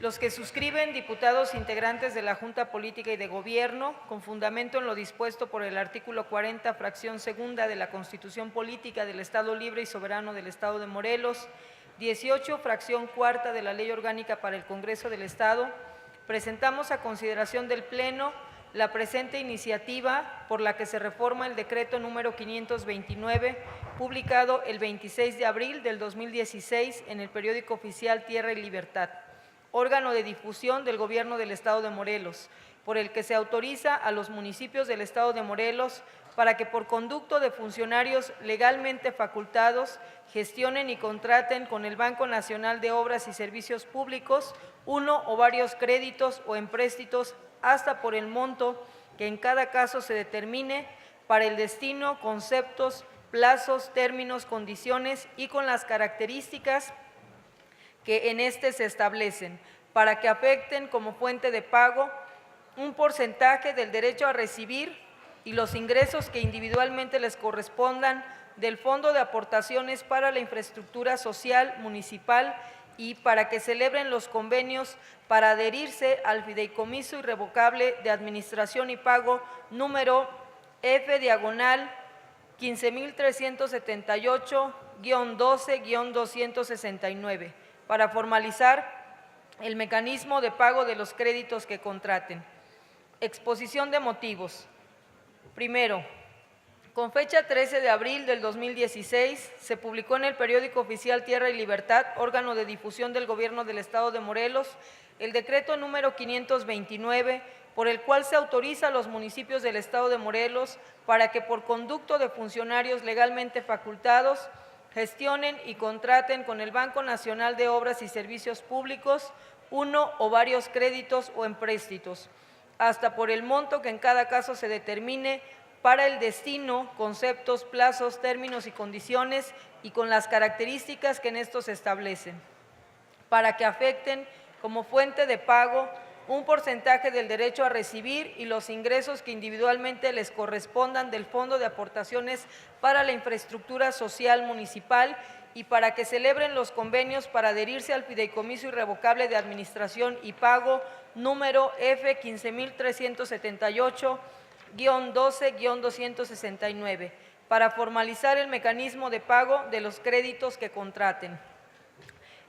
los que suscriben diputados integrantes de la Junta Política y de Gobierno, con fundamento en lo dispuesto por el artículo 40, fracción segunda de la Constitución Política del Estado Libre y Soberano del Estado de Morelos, 18, fracción cuarta de la Ley Orgánica para el Congreso del Estado, presentamos a consideración del Pleno la presente iniciativa por la que se reforma el decreto número 529, publicado el 26 de abril del 2016 en el periódico oficial Tierra y Libertad, órgano de difusión del Gobierno del Estado de Morelos, por el que se autoriza a los municipios del Estado de Morelos para que por conducto de funcionarios legalmente facultados gestionen y contraten con el Banco Nacional de Obras y Servicios Públicos uno o varios créditos o empréstitos hasta por el monto que en cada caso se determine para el destino, conceptos, plazos, términos, condiciones y con las características que en este se establecen, para que afecten como fuente de pago un porcentaje del derecho a recibir y los ingresos que individualmente les correspondan del Fondo de Aportaciones para la Infraestructura Social Municipal y para que celebren los convenios para adherirse al Fideicomiso Irrevocable de Administración y Pago número F/15.378-12-269, para formalizar el mecanismo de pago de los créditos que contraten. Exposición de motivos. Primero, con fecha 13 de abril del 2016, se publicó en el periódico oficial Tierra y Libertad, órgano de difusión del Gobierno del Estado de Morelos, el decreto número 529, por el cual se autoriza a los municipios del Estado de Morelos para que por conducto de funcionarios legalmente facultados gestionen y contraten con el Banco Nacional de Obras y Servicios Públicos uno o varios créditos o empréstitos, hasta por el monto que en cada caso se determine para el destino, conceptos, plazos, términos y condiciones y con las características que en estos se establecen, para que afecten como fuente de pago un porcentaje del derecho a recibir y los ingresos que individualmente les correspondan del Fondo de Aportaciones para la Infraestructura Social Municipal y para que celebren los convenios para adherirse al Fideicomiso Irrevocable de Administración y Pago número F/15.378-12-269, para formalizar el mecanismo de pago de los créditos que contraten.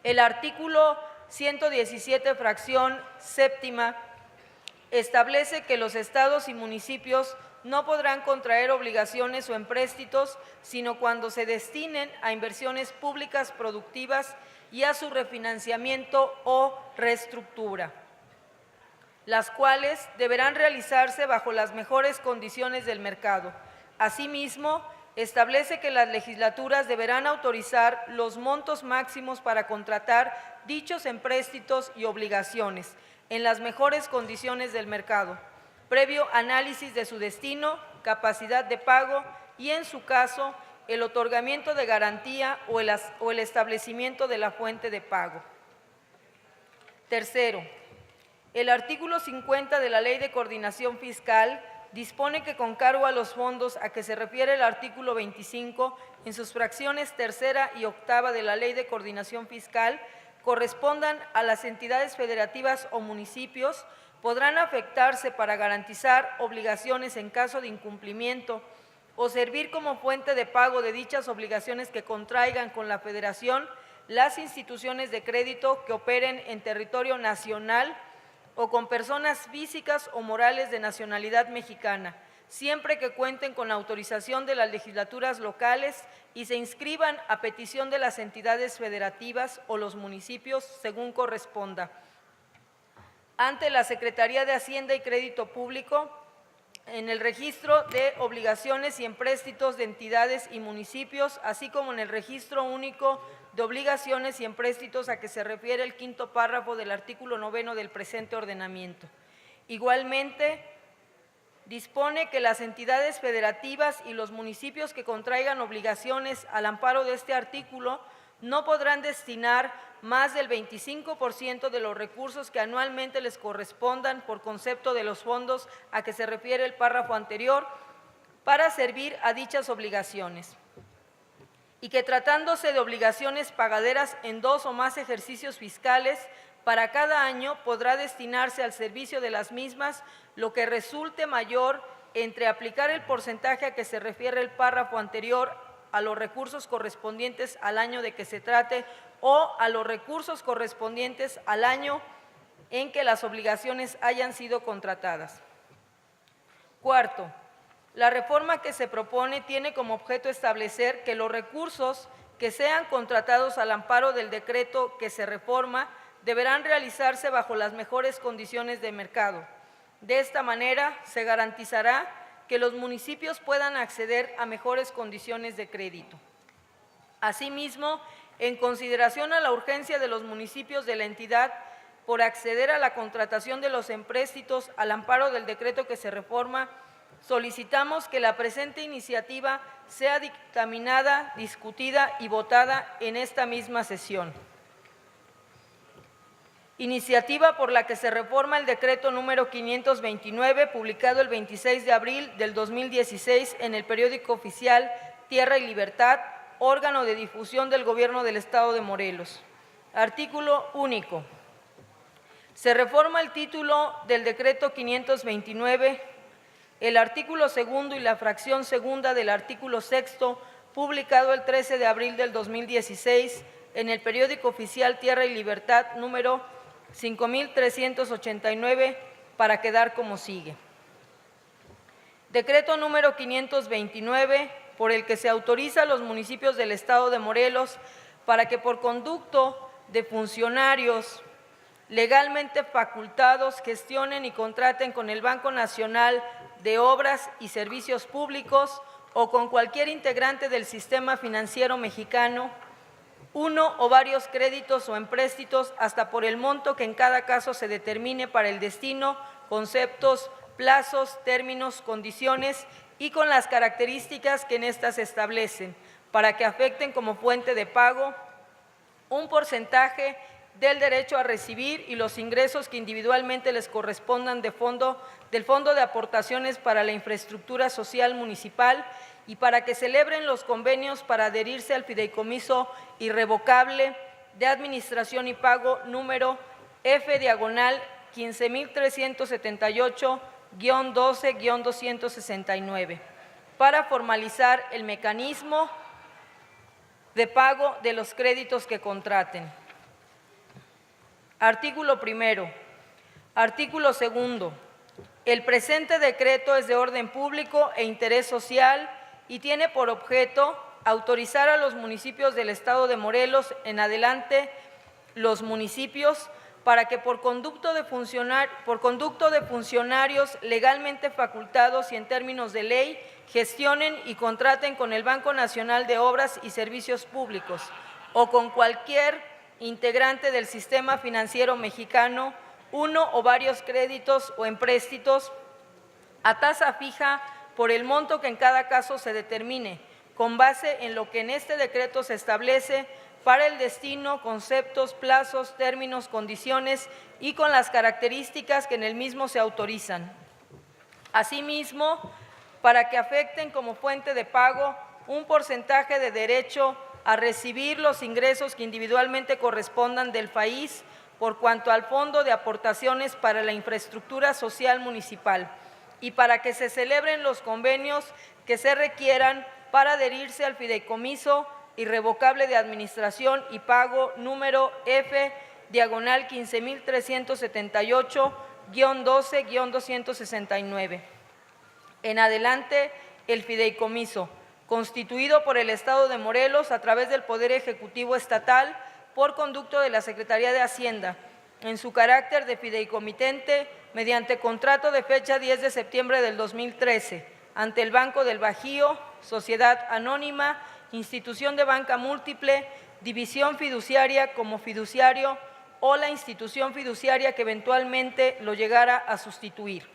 El artículo 117, fracción séptima, establece que los estados y municipios no podrán contraer obligaciones o empréstitos, sino cuando se destinen a inversiones públicas productivas y a su refinanciamiento o reestructura, las cuales deberán realizarse bajo las mejores condiciones del mercado. Asimismo, establece que las legislaturas deberán autorizar los montos máximos para contratar dichos empréstitos y obligaciones en las mejores condiciones del mercado, previo análisis de su destino, capacidad de pago y, en su caso, el otorgamiento de garantía o el establecimiento de la fuente de pago. Tercero, el artículo 50 de la Ley de Coordinación Fiscal dispone que con cargo a los fondos a que se refiere el artículo 25, en sus fracciones tercera y octava de la Ley de Coordinación Fiscal, correspondan a las entidades federativas o municipios, podrán afectarse para garantizar obligaciones en caso de incumplimiento o servir como fuente de pago de dichas obligaciones que contraigan con la Federación las instituciones de crédito que operen en territorio nacional o con personas físicas o morales de nacionalidad mexicana, siempre que cuenten con la autorización de las legislaturas locales y se inscriban a petición de las entidades federativas o los municipios según corresponda ante la Secretaría de Hacienda y Crédito Público en el registro de obligaciones y empréstitos de entidades y municipios, así como en el registro único de obligaciones y empréstitos a que se refiere el quinto párrafo del artículo 9 del presente ordenamiento. Igualmente, dispone que las entidades federativas y los municipios que contraigan obligaciones al amparo de este artículo no podrán destinar más del 25% de los recursos que anualmente les correspondan por concepto de los fondos a que se refiere el párrafo anterior para servir a dichas obligaciones, y que tratándose de obligaciones pagaderas en 2 o más ejercicios fiscales Para cada año podrá destinarse al servicio de las mismas lo que resulte mayor entre aplicar el porcentaje a que se refiere el párrafo anterior a los recursos correspondientes al año de que se trate o a los recursos correspondientes al año en que las obligaciones hayan sido contratadas. Cuarto, la reforma que se propone tiene como objeto establecer que los recursos que sean contratados al amparo del decreto que se reforma deberán realizarse bajo las mejores condiciones de mercado. De esta manera, se garantizará que los municipios puedan acceder a mejores condiciones de crédito. Asimismo, en consideración a la urgencia de los municipios de la entidad por acceder a la contratación de los empréstitos al amparo del decreto que se reforma, solicitamos que la presente iniciativa sea dictaminada, discutida y votada en esta misma sesión. Iniciativa por la que se reforma el decreto número 529, publicado el 26 de abril del 2016 en el periódico oficial Tierra y Libertad, órgano de difusión del Gobierno del Estado de Morelos. Artículo único. Se reforma el título del decreto 529, el artículo segundo y la fracción segunda del artículo sexto, publicado el 13 de abril del 2016 en el periódico oficial Tierra y Libertad número 5389, para quedar como sigue. Decreto número 529, por el que se autoriza a los municipios del Estado de Morelos para que por conducto de funcionarios legalmente facultados gestionen y contraten con el Banco Nacional de Obras y Servicios Públicos o con cualquier integrante del sistema financiero mexicano uno o varios créditos o empréstitos hasta por el monto que en cada caso se determine para el destino, conceptos, plazos, términos, condiciones y con las características que en estas se establecen, para que afecten como fuente de pago un porcentaje del derecho a recibir y los ingresos que individualmente les correspondan del Fondo de Aportaciones para la Infraestructura Social Municipal y para que celebren los convenios para adherirse al fideicomiso irrevocable de administración y pago número F/15378-12-269 para formalizar el mecanismo de pago de los créditos que contraten. Artículo primero. Artículo segundo. El presente decreto es de orden público e interés social y tiene por objeto autorizar a los municipios del Estado de Morelos en adelante los municipios para que por conducto de funcionarios legalmente facultados y en términos de ley gestionen y contraten con el Banco Nacional de Obras y Servicios Públicos o con cualquier integrante del sistema financiero mexicano uno o varios créditos o empréstitos a tasa fija por el monto que en cada caso se determine, con base en lo que en este decreto se establece para el destino, conceptos, plazos, términos, condiciones y con las características que en el mismo se autorizan. Asimismo, para que afecten como fuente de pago un porcentaje de derecho a recibir los ingresos que individualmente correspondan del país por cuanto al Fondo de Aportaciones para la Infraestructura Social Municipal y para que se celebren los convenios que se requieran para adherirse al fideicomiso irrevocable de administración y pago número F/15378-12-269. En adelante, el fideicomiso, constituido por el Estado de Morelos a través del Poder Ejecutivo Estatal por conducto de la Secretaría de Hacienda, en su carácter de fideicomitente, mediante contrato de fecha 10 de septiembre del 2013, ante el Banco del Bajío, Sociedad Anónima, Institución de Banca Múltiple, División Fiduciaria como fiduciario o la institución fiduciaria que eventualmente lo llegara a sustituir,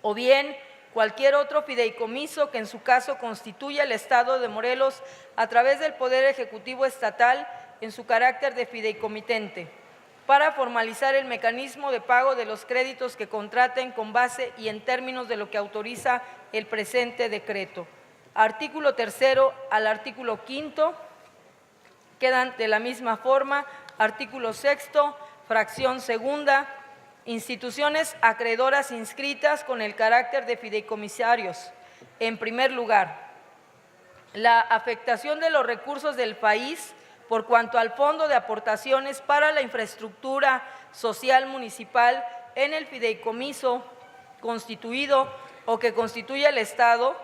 o bien cualquier otro fideicomiso que en su caso constituya el Estado de Morelos a través del Poder Ejecutivo Estatal en su carácter de fideicomitente, para formalizar el mecanismo de pago de los créditos que contraten con base y en términos de lo que autoriza el presente decreto. Artículo tercero al artículo quinto quedan de la misma forma. Artículo sexto, Fracción segunda, instituciones acreedoras inscritas con el carácter de fideicomisarios. En primer lugar, la afectación de los recursos del país por cuanto al Fondo de Aportaciones para la Infraestructura Social Municipal en el fideicomiso constituido o que constituya el Estado,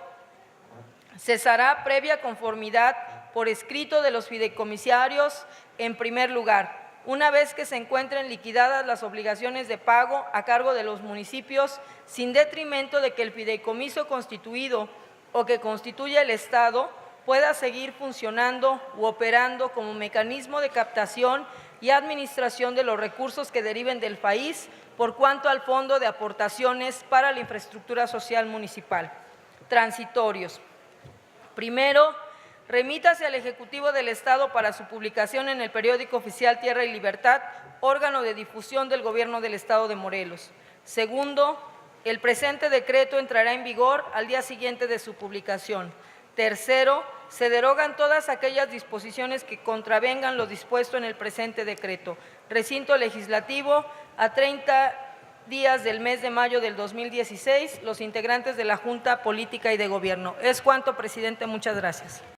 cesará previa conformidad por escrito de los fideicomisarios en primer lugar, una vez que se encuentren liquidadas las obligaciones de pago a cargo de los municipios, sin detrimento de que el fideicomiso constituido o que constituya el Estado pueda seguir funcionando u operando como mecanismo de captación y administración de los recursos que deriven del país por cuanto al Fondo de Aportaciones para la Infraestructura Social Municipal. Transitorios. Primero, remítase al Ejecutivo del Estado para su publicación en el periódico oficial Tierra y Libertad, órgano de difusión del Gobierno del Estado de Morelos. Segundo, el presente decreto entrará en vigor al día siguiente de su publicación. Tercero, se derogan todas aquellas disposiciones que contravengan lo dispuesto en el presente decreto. Recinto Legislativo, a 30 días del mes de mayo del 2016, los integrantes de la Junta Política y de Gobierno. Es cuanto, presidente. Muchas gracias.